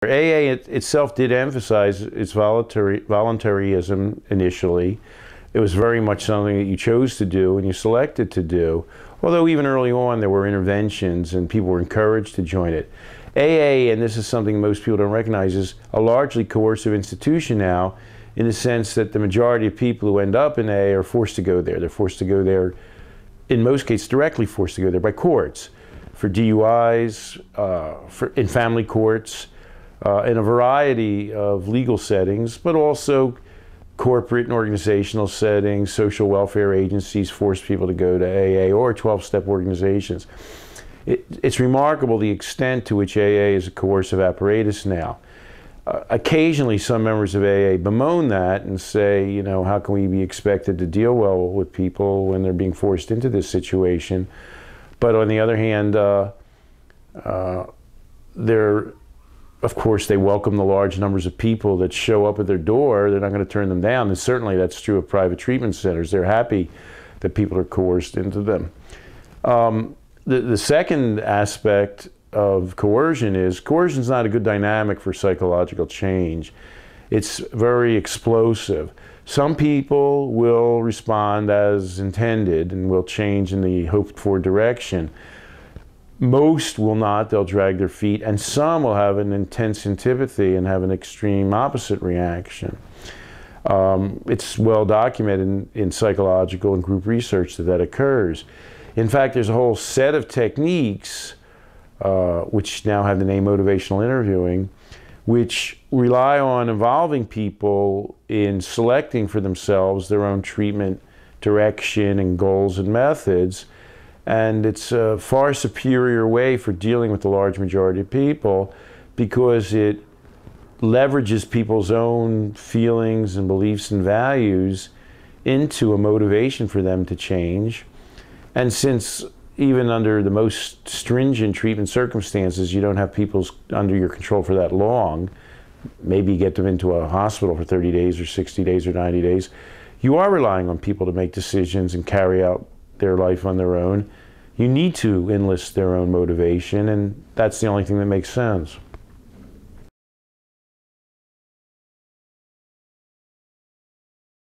AA itself did emphasize its voluntarism initially. It was very much something that you chose to do and you selected to do. Although even early on there were interventions and people were encouraged to join it. AA, and this is something most people don't recognize, is a largely coercive institution now, in the sense that the majority of people who end up in AA are forced to go there. They're forced to go there, in most cases directly forced to go there by courts, for DUIs, in family courts, in a variety of legal settings, but also corporate and organizational settings. Social welfare agencies force people to go to AA or 12-step organizations. It's remarkable the extent to which AA is a coercive apparatus now. Occasionally some members of AA bemoan that and say, you know, how can we be expected to deal well with people when they're being forced into this situation? But on the other hand, of course, they welcome the large numbers of people that show up at their door. They're not going to turn them down. And certainly that's true of private treatment centers. They're happy that people are coerced into them. The second aspect of coercion is not a good dynamic for psychological change. It's very explosive. Some people will respond as intended and will change in the hoped for direction. Most will not. They'll drag their feet, and some will have an intense antipathy and have an extreme opposite reaction. It's well documented in psychological and group research that occurs. In fact, there's a whole set of techniques which now have the name motivational interviewing, which rely on involving people in selecting for themselves their own treatment direction and goals and methods. And it's a far superior way for dealing with the large majority of people because it leverages people's own feelings and beliefs and values into a motivation for them to change. And since even under the most stringent treatment circumstances, you don't have people under your control for that long, maybe get them into a hospital for 30 days or 60 days or 90 days, you are relying on people to make decisions and carry out their life on their own. You need to enlist their own motivation, and that's the only thing that makes sense.